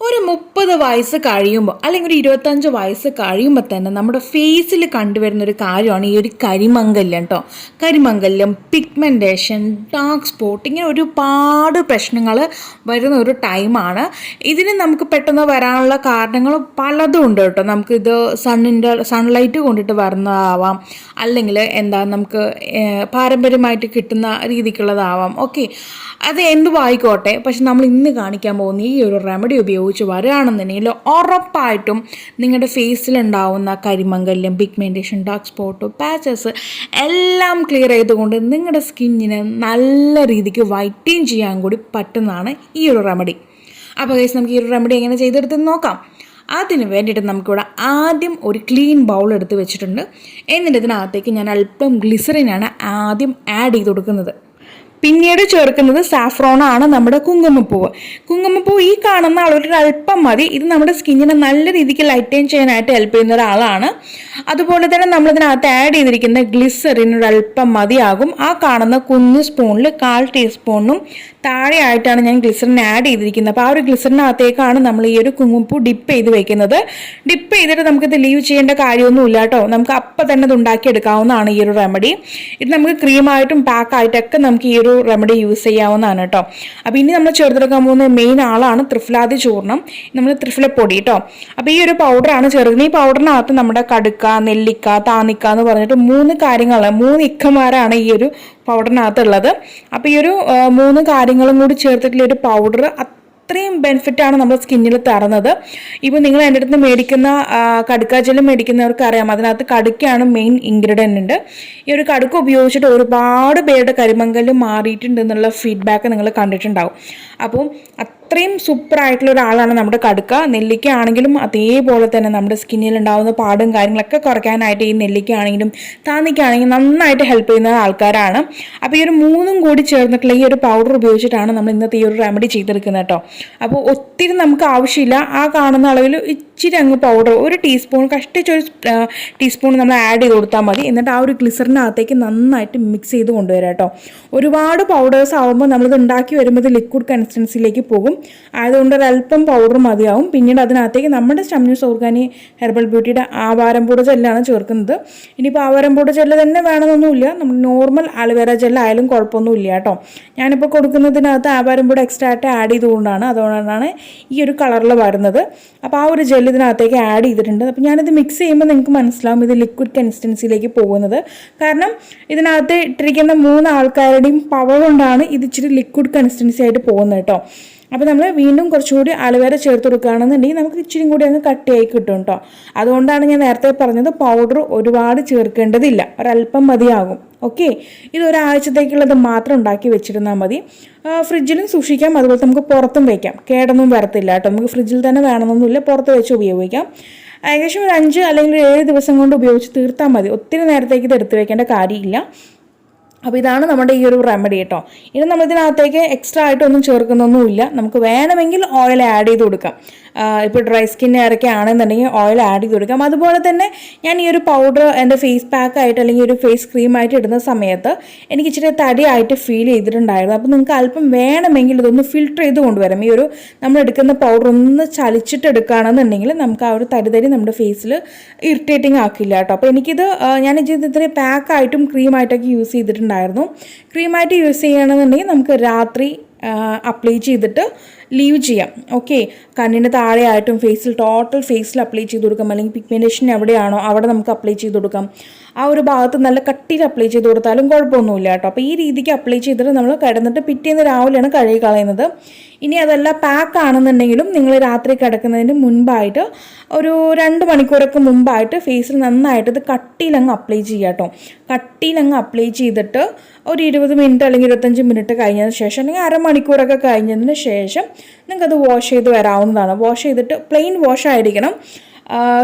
ഒരു 30 വയസ്സ് കഴിയുമ്പോൾ അല്ലെങ്കിൽ ഒരു 25 വയസ്സ് കഴിയുമ്പോൾ തന്നെ നമ്മുടെ ഫേസിൽ കണ്ടുവരുന്ന ഒരു കാര്യമാണ് ഈ ഒരു കരിമംഗല്യം കേട്ടോ. കരിമംഗല്യം, പിഗ്മെൻറ്റേഷൻ, ഡാർക്ക് സ്പോട്ട്, ഇങ്ങനെ ഒരുപാട് പ്രശ്നങ്ങൾ വരുന്ന ഒരു ടൈമാണ്. ഇതിന് നമുക്ക് പെട്ടെന്ന് വരാനുള്ള കാരണങ്ങൾ പലതും ഉണ്ട് കേട്ടോ. നമുക്കിത് സൺലൈറ്റ് കൊണ്ടിട്ട് വരുന്നതാവാം, അല്ലെങ്കിൽ നമുക്ക് പാരമ്പര്യമായിട്ട് കിട്ടുന്ന രീതിക്കുള്ളതാവാം. ഓക്കെ, അത് എന്തുവായിക്കോട്ടെ. പക്ഷെ നമ്മൾ ഇന്ന് കാണിക്കാൻ പോകുന്ന ഈ ഒരു റെമഡി ഉപയോഗിച്ച് വരികയാണെന്നുണ്ടെങ്കിൽ ഉറപ്പായിട്ടും നിങ്ങളുടെ ഫേസിലുണ്ടാവുന്ന കരിമംഗല്യം, പിഗ്മെൻറ്റേഷൻ, ഡാർക്ക് സ്പോട്ട്, പാച്ചസ് എല്ലാം ക്ലിയർ ചെയ്തുകൊണ്ട് നിങ്ങളുടെ സ്കിന്നിനെ നല്ല രീതിക്ക് വൈറ്റൻ ചെയ്യാൻ കൂടി പറ്റുന്നതാണ് ഈ ഒരു റെമഡി. അപ്പോൾ ഗൈസ്, നമുക്ക് ഈ ഒരു റെമഡി എങ്ങനെ ചെയ്തെടുത്ത് നോക്കാം. അതിന് വേണ്ടിയിട്ട് നമുക്കിവിടെ ആദ്യം ഒരു ക്ലീൻ ബൗൾ എടുത്ത് വെച്ചിട്ടുണ്ട്. എന്നിട്ട് ഇതിനകത്തേക്ക് ഞാൻ അല്പം ഗ്ലിസറിനാണ് ആദ്യം ആഡ് ചെയ്ത് കൊടുക്കുന്നത്. പിന്നീട് ചേർക്കുന്നത് സാഫ്രോണാണ്, നമ്മുടെ കുങ്കുമപ്പൂവ്. കുങ്കുമപ്പൂവ് ഈ കാണുന്ന അളവിൽ അല്പം മതി. ഇത് നമ്മുടെ സ്കിന്നിനെ നല്ല രീതിക്ക് ലൈറ്റൈൻ ചെയ്യാനായിട്ട് ഹെൽപ്പ് ചെയ്യുന്ന ഒരാളാണ്. അതുപോലെ തന്നെ നമ്മളിതിനകത്ത് ആഡ് ചെയ്തിരിക്കുന്ന ഗ്ലിസറിൻ ഒരു അല്പം മതിയാകും. ആ കാണുന്ന കുഞ്ഞു സ്പൂണിൽ 1/4 ടീസ്പൂണും താഴെയായിട്ടാണ് ഞാൻ ഗ്ലിസറിൻ ആഡ് ചെയ്തിരിക്കുന്നത്. അപ്പോൾ ആ ഒരു ഗ്ലിസറിനകത്തേക്കാണ് നമ്മൾ ഈ ഒരു കുങ്കുമപ്പൂ ഡിപ്പ് ചെയ്ത് വെക്കുന്നത്. ഡിപ്പ് ചെയ്തിട്ട് നമുക്കിത് ലീവ് ചെയ്യേണ്ട കാര്യമൊന്നുമില്ല കേട്ടോ. നമുക്ക് അപ്പം തന്നെ ഇത് ഉണ്ടാക്കിയെടുക്കാവുന്നതാണ് ഈ ഒരു റെമഡി. ഇത് നമുക്ക് ക്രീമായിട്ടും പാക്കായിട്ടൊക്കെ നമുക്ക് ഈ ഒരു റെമഡി യൂസ് ചെയ്യാവുന്നതാണ് കേട്ടോ. അപ്പോൾ ഇനി നമ്മൾ ചേർത്തെടുക്കാൻ പോകുന്ന മെയിൻ ആളാണ് ത്രിഫലാദി ചൂർണം, നമ്മൾ ത്രിഫലപ്പൊടി കേട്ടോ. അപ്പോൾ ഈ ഒരു പൗഡറാണ് ചേർക്കുന്നത്. ഈ പൗഡറിനകത്ത് നമ്മുടെ കടുക്ക, നെല്ലിക്ക, താന്നിക്ക എന്ന് പറഞ്ഞിട്ട് 3 കാര്യങ്ങൾ, 3 ഇക്കമാരാണ് ഈ ഒരു പൗഡറിനകത്തുള്ളത്. അപ്പോൾ ഈ ഒരു 3 കാര്യങ്ങളും കൂടി ചേർത്തിട്ടുള്ള ഒരു പൗഡർ അത്രയും ബെനിഫിറ്റാണ് നമ്മുടെ സ്കിന്നിൽ തരുന്നത്. ഇപ്പോൾ നിങ്ങൾ എൻ്റെ അടുത്ത് മേടിക്കുന്ന കടുക്ക ജെല്ല് മേടിക്കുന്നവർക്ക് അറിയാം, അതിനകത്ത് കടുക്കയാണ് മെയിൻ ഇൻഗ്രീഡിയൻ്റ് ഉണ്ട്. ഈ ഒരു കടുക്ക ഉപയോഗിച്ചിട്ട് ഒരുപാട് പേരുടെ കരിമംഗല്യം മാറിയിട്ടുണ്ട് എന്നുള്ള ഫീഡ്ബാക്ക് നിങ്ങൾ കണ്ടിട്ടുണ്ടാവും. അപ്പോൾ അത്രയും സൂപ്പറായിട്ടുള്ള ഒരാളാണ് നമ്മുടെ കടുക്ക. നെല്ലിക്ക ആണെങ്കിലും അതേപോലെ തന്നെ നമ്മുടെ സ്കിന്നിൽ ഉണ്ടാകുന്ന പാടും കാര്യങ്ങളൊക്കെ കുറയ്ക്കാനായിട്ട് ഈ നെല്ലിക്ക ആണെങ്കിലും താന്നിക്കാണെങ്കിലും നന്നായിട്ട് ഹെൽപ്പ് ചെയ്യുന്ന ആൾക്കാരാണ്. അപ്പോൾ ഈ ഒരു 3 കൂടി ചേർന്നിട്ടുള്ള ഈ ഒരു പൗഡർ ഉപയോഗിച്ചിട്ടാണ് നമ്മൾ ഇന്നത്തെ ഈ ഒരു റെമഡി ചെയ്തെടുക്കുന്നത് കേട്ടോ. അപ്പോൾ ഒത്തിരി നമുക്ക് ആവശ്യമില്ല. ആ കാണുന്ന അളവിൽ ഇച്ചിരി അങ്ങ് പൗഡർ, 1 ടീസ്പൂൺ, കഷ്ടിച്ചൊരു ടീസ്പൂൺ നമ്മൾ ആഡ് ചെയ്ത് കൊടുത്താൽ മതി. എന്നിട്ട് ആ ഒരു ഗ്ലിസറിനകത്തേക്ക് നന്നായിട്ട് മിക്സ് ചെയ്ത് കൊണ്ടുവരാം കേട്ടോ. ഒരുപാട് പൗഡേഴ്സ് ആകുമ്പോൾ നമ്മളിത് ഉണ്ടാക്കി വരുമ്പോൾ ഇത് ലിക്വിഡ് കൺസിസ്റ്റൻസിയിലേക്ക് പോകും. അതുകൊണ്ട് ഒരല്പം പൗഡർ മതിയാവും. പിന്നീട് അതിനകത്തേക്ക് നമ്മുടെ ഷംനു ഓർഗാനി ഹെർബൽ ബ്യൂട്ടിയുടെ ആവാരംപൂട ജെല്ലാണ് ചേർക്കുന്നത്. ഇനിയിപ്പോൾ ആവാരംപൂട ജെല്ല് തന്നെ വേണമെന്നൊന്നുമില്ല, നമ്മൾ നോർമൽ അലോവേറ ജെല്ലായാലും കുഴപ്പമൊന്നുമില്ല കേട്ടോ. ഞാനിപ്പോൾ കൊടുക്കുന്നതിനകത്ത് ആവാരംപൂട എക്സ്ട്രാക്റ്റ് ആഡ് ചെയ്തുകൊണ്ടാണ്, അതുകൊണ്ടാണ് ഈ ഒരു കളറിൽ വരുന്നത്. അപ്പോൾ ആ ഒരു ജെല്ല് ഇതിനകത്തേക്ക് ആഡ് ചെയ്തിട്ടുണ്ട്. അപ്പോൾ ഞാനിത് മിക്സ് ചെയ്യുമ്പോൾ നിങ്ങൾക്ക് മനസ്സിലാവും ഇത് ലിക്വിഡ് കൺസിസ്റ്റൻസിയിലേക്ക് പോകുന്നത്. കാരണം ഇതിനകത്ത് ഇട്ടിരിക്കുന്ന 3 ആൾക്കാരുടെയും പവർ കൊണ്ടാണ് ഇത് ഇച്ചിരി ലിക്വിഡ് കൺസിസ്റ്റൻസി ആയിട്ട് പോകുന്നത് കേട്ടോ. അപ്പോൾ നമ്മൾ വീണ്ടും കുറച്ചുകൂടി അലോവേറ ചേർത്ത് കൊടുക്കുകയാണെന്നുണ്ടെങ്കിൽ നമുക്ക് ഇച്ചിരി കൂടി അങ്ങ് കട്ടിയായി കിട്ടും കേട്ടോ. അതുകൊണ്ടാണ് ഞാൻ നേരത്തെ പറഞ്ഞത് പൗഡർ ഒരുപാട് ചേർക്കേണ്ടതില്ല, ഒരല്പം മതിയാകും. ഓക്കെ, ഇത് ഒരാഴ്ചത്തേക്കുള്ളത് മാത്രം ഉണ്ടാക്കി വെച്ചിരുന്നാൽ മതി. ഫ്രിഡ്ജിലും സൂക്ഷിക്കാം, അതുപോലെ നമുക്ക് പുറത്തും വയ്ക്കാം, കേടൊന്നും വരത്തില്ല കേട്ടോ. നമുക്ക് ഫ്രിഡ്ജിൽ തന്നെ വേണമെന്നൊന്നുമില്ല, പുറത്ത് വെച്ച് ഉപയോഗിക്കാം. ഏകദേശം ഒരു 5 അല്ലെങ്കിൽ 7 ദിവസം കൊണ്ട് ഉപയോഗിച്ച് തീർത്താൽ മതി. ഒത്തിരി നേരത്തേക്ക് ഇത് എടുത്ത് വയ്ക്കേണ്ട കാര്യമില്ല. അപ്പോൾ ഇതാണ് നമ്മുടെ ഈ ഒരു റെമഡി കേട്ടോ. ഇനി നമ്മളിതിനകത്തേക്ക് എക്സ്ട്രാ ആയിട്ടൊന്നും ചേർക്കുന്നൊന്നുമില്ല. നമുക്ക് വേണമെങ്കിൽ ഓയിൽ ആഡ് ചെയ്ത് കൊടുക്കാം. ഇപ്പോൾ ഡ്രൈ സ്കിന്നുകാരൊക്കെ ആണെന്നുണ്ടെങ്കിൽ ഓയിൽ ആഡ് ചെയ്ത് കൊടുക്കാം. അതുപോലെ തന്നെ ഞാൻ ഈ ഒരു പൗഡർ എൻ്റെ ഫേസ് പാക്കായിട്ട് അല്ലെങ്കിൽ ഒരു ഫേസ് ക്രീമായിട്ട് ഇടുന്ന സമയത്ത് എനിക്ക് ഇച്ചിരി തടിയായിട്ട് ഫീൽ ചെയ്തിട്ടുണ്ടായിരുന്നു. അപ്പോൾ നിങ്ങൾക്ക് അല്പം വേണമെങ്കിൽ ഇതൊന്ന് ഫിൽട്ടർ ചെയ്ത് കൊണ്ടുവരാം. ഈ ഒരു നമ്മൾ എടുക്കുന്ന പൗഡർ ഒന്ന് ചലിച്ചിട്ട് എടുക്കുകയാണെന്നുണ്ടെങ്കിൽ നമുക്ക് ആ ഒരു തരി നമ്മുടെ ഫേസിൽ ഇറിറ്റേറ്റിംഗ് ആക്കില്ല കേട്ടോ. അപ്പോൾ എനിക്കിത് ഞാൻ ഇത്തിരി പാക്കായിട്ടും ക്രീമായിട്ടൊക്കെ യൂസ് ചെയ്തിട്ടുണ്ടായിരുന്നു. ക്രീമായിട്ട് യൂസ് ചെയ്യുകയാണെന്നുണ്ടെങ്കിൽ നമുക്ക് രാത്രി അപ്ലൈ ചെയ്തിട്ട് ലീവ് ചെയ്യാം. ഓക്കെ, കണ്ണിന് താഴെയായിട്ടും ടോട്ടൽ ഫേസിൽ അപ്ലൈ ചെയ്ത് കൊടുക്കാം. അല്ലെങ്കിൽ പിഗ്മെൻറ്റേഷൻ എവിടെയാണോ അവിടെ നമുക്ക് അപ്ലൈ ചെയ്ത് കൊടുക്കാം. ആ ഒരു ഭാഗത്ത് നല്ല കട്ടിയിൽ അപ്ലൈ ചെയ്ത് കൊടുത്താലും കുഴപ്പമൊന്നുമില്ല കേട്ടോ. അപ്പോൾ ഈ രീതിക്ക് അപ്ലൈ ചെയ്തിട്ട് നമ്മൾ കിടന്നിട്ട് പിറ്റേന്ന് രാവിലെയാണ് കഴുകി കളയുന്നത്. ഇനി അതല്ല പാക്ക് ആണെന്നുണ്ടെങ്കിലും നിങ്ങൾ രാത്രി കിടക്കുന്നതിന് മുൻപായിട്ട് ഒരു 2 മണിക്കൂറൊക്കെ മുമ്പായിട്ട് ഫേസിൽ നന്നായിട്ട് ഇത് കട്ടിയിലങ്ങ് അപ്ലൈ ചെയ്യുക കേട്ടോ. കട്ടിയിലങ്ങ് അപ്ലൈ ചെയ്തിട്ട് ഒരു 20 മിനിറ്റ് അല്ലെങ്കിൽ 25 മിനിറ്റ് കഴിഞ്ഞതിന് ശേഷം അല്ലെങ്കിൽ അരമണിക്കൂറൊക്കെ കഴിഞ്ഞതിന് ശേഷം നിങ്ങൾക്കത് വാഷ് ചെയ്ത് വരാവുന്നതാണ്. വാഷ് ചെയ്തിട്ട് പ്ലെയിൻ വാഷ് ആയിരിക്കണം,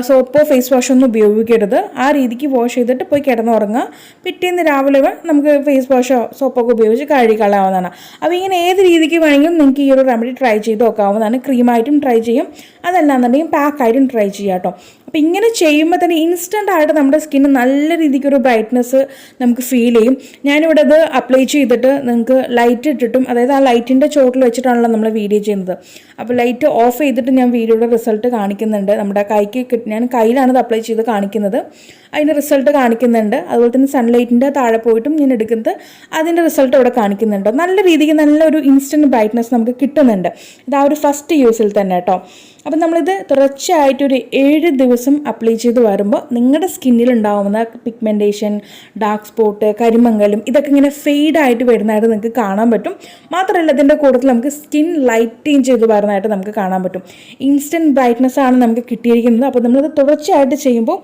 സോപ്പോ ഫേസ് വാഷോ ഒന്നും ഉപയോഗിക്കരുത്. ആ രീതിക്ക് വാഷ് ചെയ്തിട്ട് പോയി കിടന്നുറങ്ങുക. പിറ്റേന്ന് രാവിലെ നമുക്ക് ഫേസ് വാഷോ സോപ്പൊക്കെ ഉപയോഗിച്ച് കഴുകി കളയാവുന്നതാണ്. അപ്പോൾ ഇങ്ങനെ ഏത് രീതിക്ക് വേണമെങ്കിലും നിങ്ങൾക്ക് ഈ ഒരു റെമഡി ട്രൈ ചെയ്ത് നോക്കാവുന്നതാണ്. ക്രീമായിട്ടും ട്രൈ ചെയ്യും, അതല്ലാന്നുണ്ടെങ്കിൽ പാക്കായിട്ടും ട്രൈ ചെയ്യാം കേട്ടോ. അപ്പോൾ ഇങ്ങനെ ചെയ്യുമ്പോൾ തന്നെ ഇൻസ്റ്റൻ്റ് ആയിട്ട് നമ്മുടെ സ്കിന്ന് നല്ല രീതിക്കൊരു ബ്രൈറ്റ്നസ് നമുക്ക് ഫീൽ ചെയ്യും. ഞാനിവിടെ അത് അപ്ലൈ ചെയ്തിട്ട് നിങ്ങൾക്ക് ലൈറ്റ് ഇട്ടിട്ടും, അതായത് ആ ലൈറ്റിൻ്റെ ചോട്ടിൽ വെച്ചിട്ടാണല്ലോ നമ്മൾ വീഡിയോ ചെയ്യുന്നത്. അപ്പോൾ ലൈറ്റ് ഓഫ് ചെയ്തിട്ട് ഞാൻ വീഡിയോയുടെ റിസൾട്ട് കാണിക്കുന്നുണ്ട്. നമ്മുടെ കൈക്ക് ഞാൻ കയ്യിലാണ് ഇത് അപ്ലൈ ചെയ്ത് കാണിക്കുന്നത്, അതിൻ്റെ റിസൾട്ട് കാണിക്കുന്നുണ്ട്. അതുപോലെ തന്നെ സൺലൈറ്റിൻ്റെ താഴെ പോയിട്ടും ഞാൻ എടുക്കുന്നത്, അതിൻ്റെ റിസൾട്ട് ഇവിടെ കാണിക്കുന്നുണ്ട്. നല്ല രീതിക്ക് നല്ലൊരു ഇൻസ്റ്റൻറ്റ് ബ്രൈറ്റ്നസ് നമുക്ക് കിട്ടുന്നുണ്ട്. ഇത് ആ ഒരു ഫസ്റ്റ് യൂസിൽ തന്നെ കേട്ടോ. അപ്പം നമ്മളിത് തുടർച്ചയായിട്ടൊരു 7 ദിവസം അപ്ലൈ ചെയ്ത് വരുമ്പോൾ നിങ്ങളുടെ സ്കിന്നിൽ ഉണ്ടാകുന്ന പിഗ്മെൻറ്റേഷൻ, ഡാർക്ക് സ്പോട്ട്, കരിമങ്ങലും ഇതൊക്കെ ഇങ്ങനെ ഫെയ്ഡായിട്ട് വരുന്നതായിട്ട് നിങ്ങൾക്ക് കാണാൻ പറ്റും. മാത്രമല്ല ഇതിൻ്റെ കൂട്ടത്തിൽ നമുക്ക് സ്കിൻ ലൈറ്റിങ് ചെയ്ത് വരുന്നതായിട്ട് നമുക്ക് കാണാൻ പറ്റും. ഇൻസ്റ്റൻറ്റ് ബ്രൈറ്റ്നസ് ആണ് നമുക്ക് കിട്ടിയിരിക്കുന്നത്. അപ്പോൾ നമ്മളിത് തുടർച്ചയായിട്ട് ചെയ്യുമ്പോൾ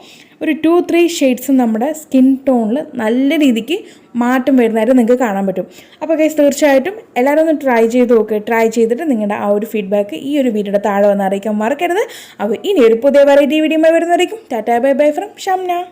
ഒരു 2-3 ഷെയ്ഡ്സ് നമ്മുടെ സ്കിൻ ടോണിൽ നല്ല രീതിക്ക് മാറ്റം വരുന്നതായിട്ട് നിങ്ങൾക്ക് കാണാൻ പറ്റും. അപ്പോൾ ഗൈസ് തീർച്ചയായിട്ടും എല്ലാവരും ഒന്ന് ട്രൈ ചെയ്ത് നോക്കുക. ട്രൈ ചെയ്തിട്ട് നിങ്ങളുടെ ആ ഒരു ഫീഡ്ബാക്ക് ഈ ഒരു വീഡിയോയുടെ താഴെ വന്ന് അറിയിക്കാൻ മറക്കരുത്. അപ്പോൾ ഇനി ഒരു പുതിയ വെറൈറ്റി വീഡിയോ വരുന്നതായിരിക്കും. Tata bye bye from Shamna.